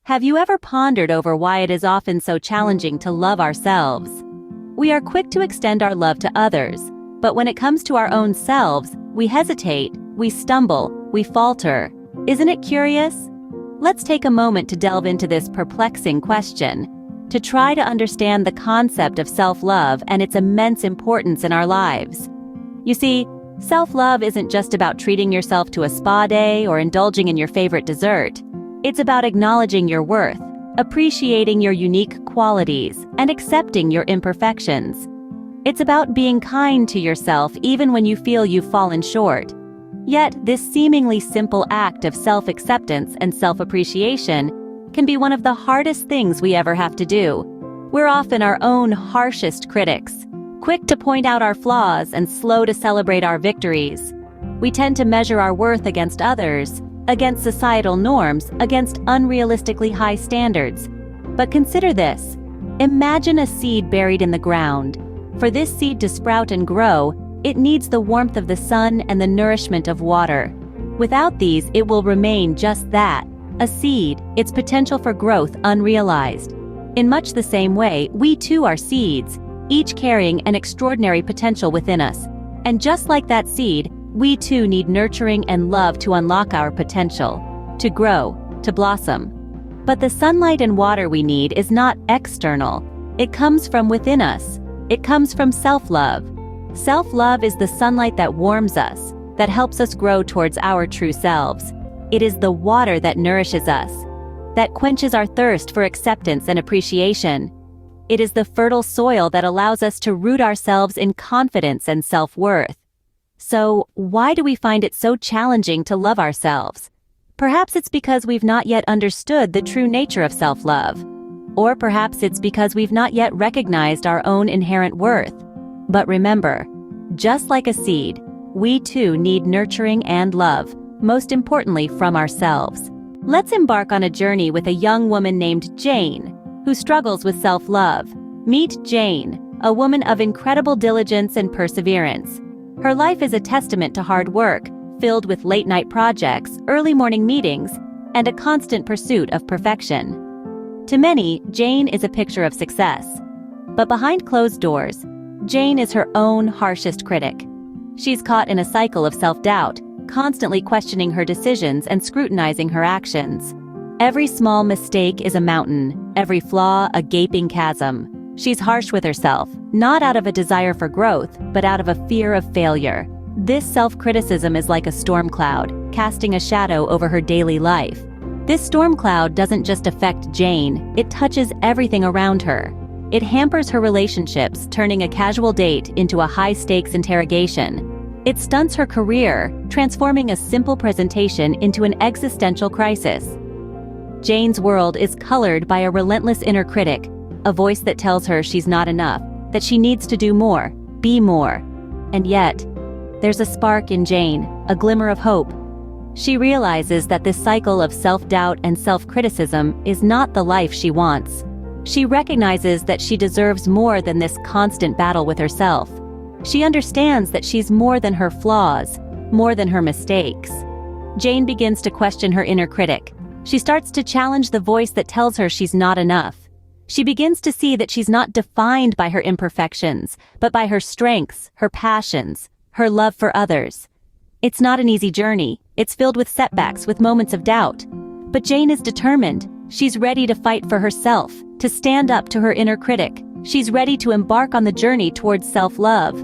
Have you ever pondered over why it is often so challenging to love ourselves? We are quick to extend our love to others, but when it comes to our own selves, we hesitate, we stumble, we falter. Isn't it curious? Let's take a moment to delve into this perplexing question, to try to understand the concept of self-love and its immense importance in our lives. You see, self-love isn't just about treating yourself to a spa day or indulging in your favorite dessert. It's about acknowledging your worth, appreciating your unique qualities, and accepting your imperfections. It's about being kind to yourself even when you feel you've fallen short. Yet, this seemingly simple act of self-acceptance and self-appreciation can be one of the hardest things we ever have to do. We're often our own harshest critics, quick to point out our flaws and slow to celebrate our victories. We tend to measure our worth against others, against societal norms, against unrealistically high standards. But consider this. Imagine a seed buried in the ground. For this seed to sprout and grow, it needs the warmth of the sun and the nourishment of water. Without these, it will remain just that, a seed, its potential for growth unrealized. In much the same way, we too are seeds, each carrying an extraordinary potential within us. And just like that seed, we too need nurturing and love to unlock our potential, to grow, to blossom. But the sunlight and water we need is not external. It comes from within us. It comes from self-love. Self-love is the sunlight that warms us, that helps us grow towards our true selves. It is the water that nourishes us, that quenches our thirst for acceptance and appreciation. It is the fertile soil that allows us to root ourselves in confidence and self-worth. So, why do we find it so challenging to love ourselves? Perhaps it's because we've not yet understood the true nature of self-love. Or perhaps it's because we've not yet recognized our own inherent worth. But remember, just like a seed, we too need nurturing and love, most importantly from ourselves. Let's embark on a journey with a young woman named Jane, who struggles with self-love. Meet Jane, a woman of incredible diligence and perseverance. Her life is a testament to hard work, filled with late-night projects, early morning meetings, and a constant pursuit of perfection. To many, Jane is a picture of success. But behind closed doors, Jane is her own harshest critic. She's caught in a cycle of self-doubt, constantly questioning her decisions and scrutinizing her actions. Every small mistake is a mountain, every flaw a gaping chasm. She's harsh with herself, not out of a desire for growth, but out of a fear of failure. This self-criticism is like a storm cloud, casting a shadow over her daily life. This storm cloud doesn't just affect Jane, it touches everything around her. It hampers her relationships, turning a casual date into a high-stakes interrogation. It stunts her career, transforming a simple presentation into an existential crisis. Jane's world is colored by a relentless inner critic, a voice that tells her she's not enough, that she needs to do more, be more. And yet, there's a spark in Jane, a glimmer of hope. She realizes that this cycle of self-doubt and self-criticism is not the life she wants. She recognizes that she deserves more than this constant battle with herself. She understands that she's more than her flaws, more than her mistakes. Jane begins to question her inner critic. She starts to challenge the voice that tells her she's not enough. She begins to see that she's not defined by her imperfections, but by her strengths, her passions, her love for others. It's not an easy journey. It's filled with setbacks, with moments of doubt. But Jane is determined. She's ready to fight for herself, to stand up to her inner critic. She's ready to embark on the journey towards self-love.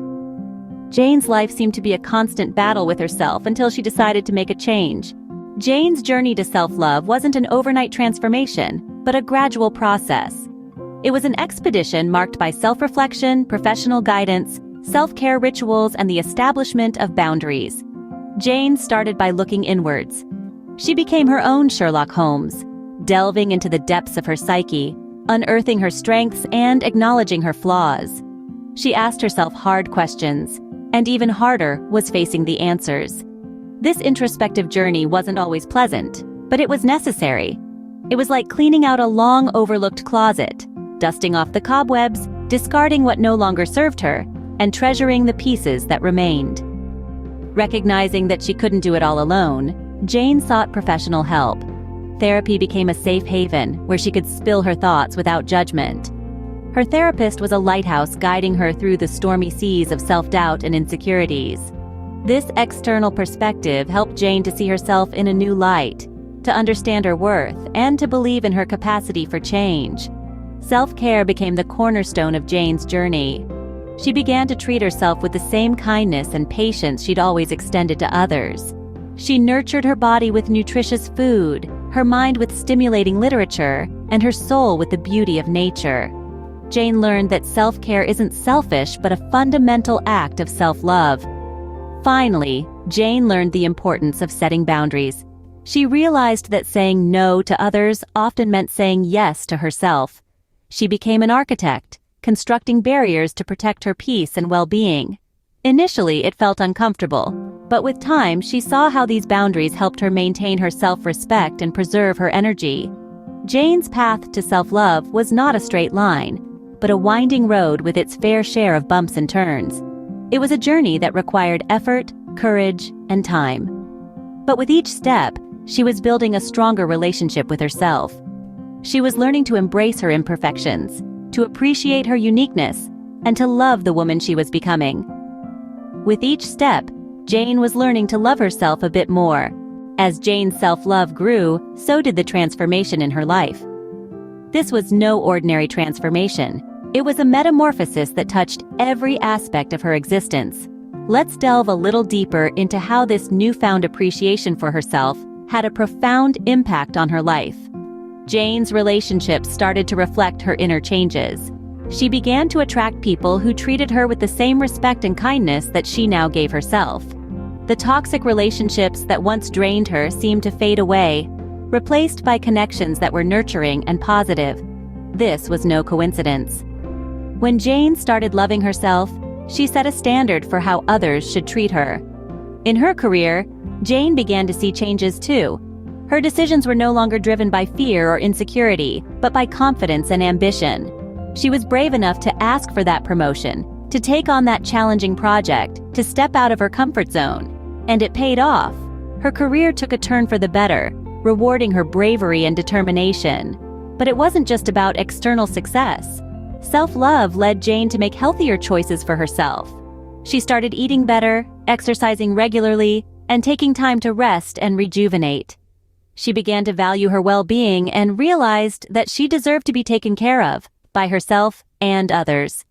Jane's life seemed to be a constant battle with herself until she decided to make a change. Jane's journey to self-love wasn't an overnight transformation, but a gradual process. It was an expedition marked by self-reflection, professional guidance, self-care rituals, and the establishment of boundaries. Jane started by looking inwards. She became her own Sherlock Holmes, delving into the depths of her psyche, unearthing her strengths and acknowledging her flaws. She asked herself hard questions, and even harder was facing the answers. This introspective journey wasn't always pleasant, but it was necessary. It was like cleaning out a long overlooked closet, dusting off the cobwebs, discarding what no longer served her, and treasuring the pieces that remained. Recognizing that she couldn't do it all alone, Jane sought professional help. therapy became a safe haven where she could spill her thoughts without judgment. Her therapist was a lighthouse guiding her through the stormy seas of self-doubt and insecurities. This external perspective helped Jane to see herself in a new light, to understand her worth, and to believe in her capacity for change. Self-care became the cornerstone of Jane's journey. She began to treat herself with the same kindness and patience she'd always extended to others. She nurtured her body with nutritious food, her mind with stimulating literature, and her soul with the beauty of nature. Jane learned that self-care isn't selfish but a fundamental act of self-love. Finally, Jane learned the importance of setting boundaries. She realized that saying no to others often meant saying yes to herself. She became an architect, constructing barriers to protect her peace and well-being. Initially, it felt uncomfortable, but with time, she saw how these boundaries helped her maintain her self-respect and preserve her energy. Jane's path to self-love was not a straight line, but a winding road with its fair share of bumps and turns. It was a journey that required effort, courage, and time. But with each step, she was building a stronger relationship with herself. She was learning to embrace her imperfections, to appreciate her uniqueness, and to love the woman she was becoming. With each step, Jane was learning to love herself a bit more. As Jane's self-love grew, so did the transformation in her life. This was no ordinary transformation. It was a metamorphosis that touched every aspect of her existence. Let's delve a little deeper into how this newfound appreciation for herself had a profound impact on her life. Jane's relationships started to reflect her inner changes. She began to attract people who treated her with the same respect and kindness that she now gave herself. The toxic relationships that once drained her seemed to fade away, replaced by connections that were nurturing and positive. This was no coincidence. When Jane started loving herself, she set a standard for how others should treat her. In her career, Jane began to see changes too. Her decisions were no longer driven by fear or insecurity, but by confidence and ambition. She was brave enough to ask for that promotion, to take on that challenging project, to step out of her comfort zone. And it paid off. Her career took a turn for the better, rewarding her bravery and determination. But it wasn't just about external success. Self-love led Jane to make healthier choices for herself. She started eating better, exercising regularly, and taking time to rest and rejuvenate. She began to value her well-being and realized that she deserved to be taken care of, by herself and others.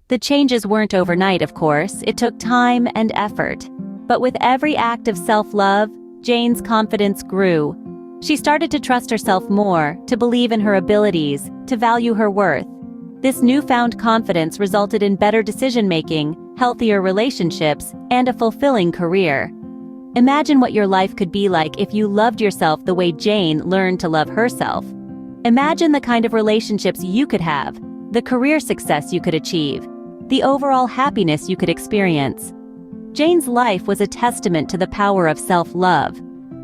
The changes weren't overnight, of course. It took time and effort. But with every act of self-love, Jane's confidence grew. She started to trust herself more, to believe in her abilities, to value her worth. This newfound confidence resulted in better decision-making, healthier relationships, and a fulfilling career. Imagine what your life could be like if you loved yourself the way Jane learned to love herself. Imagine the kind of relationships you could have, the career success you could achieve, the overall happiness you could experience. Jane's life was a testament to the power of self-love.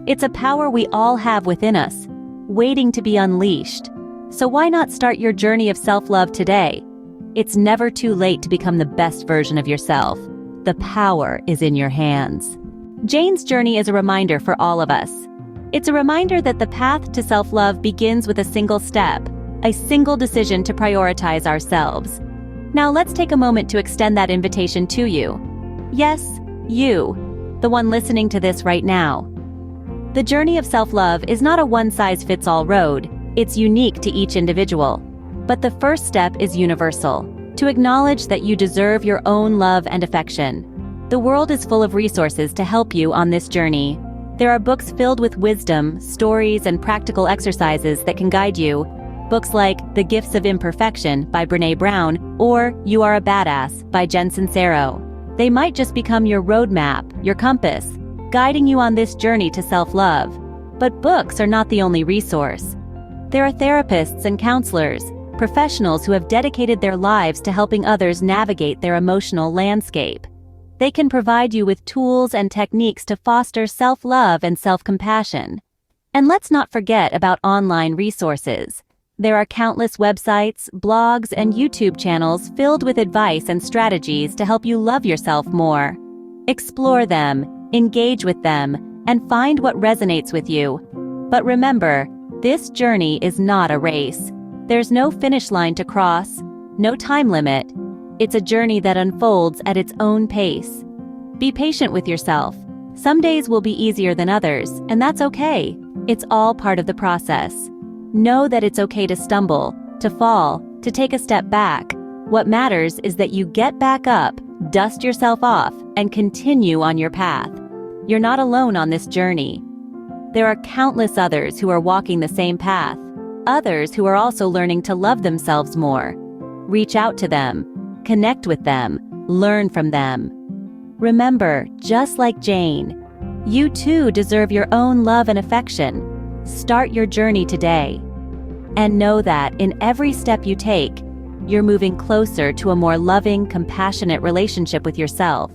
It's a power we all have within us, waiting to be unleashed. So why not start your journey of self-love today? It's never too late to become the best version of yourself. The power is in your hands. Jane's journey is a reminder for all of us. It's a reminder that the path to self-love begins with a single step, a single decision to prioritize ourselves. Now let's take a moment to extend that invitation to you. Yes, you, the one listening to this right now. The journey of self-love is not a one-size-fits-all road. It's unique to each individual. But the first step is universal, to acknowledge that you deserve your own love and affection. The world is full of resources to help you on this journey. There are books filled with wisdom, stories, and practical exercises that can guide you. Books like The Gifts of Imperfection by Brené Brown or You Are a Badass by Jen Sincero. They might just become your roadmap, your compass, guiding you on this journey to self-love. But books are not the only resource. There are therapists and counselors, professionals who have dedicated their lives to helping others navigate their emotional landscape. They can provide you with tools and techniques to foster self-love and self-compassion. And let's not forget about online resources. There are countless websites, blogs, and YouTube channels filled with advice and strategies to help you love yourself more. Explore them, engage with them, and find what resonates with you. But remember, This journey is not a race. There's no finish line to cross, no time limit. It's a journey that unfolds at its own pace. Be patient with yourself. Some days will be easier than others, and that's okay. It's all part of the process. Know that it's okay to stumble, to fall, to take a step back. What matters is that you get back up, dust yourself off, and continue on your path. You're not alone on this journey. There are countless others who are walking the same path, others who are also learning to love themselves more. Reach out to them, connect with them, learn from them. Remember, just like Jane, you too deserve your own love and affection. Start your journey today. And know that in every step you take, you're moving closer to a more loving, compassionate relationship with yourself.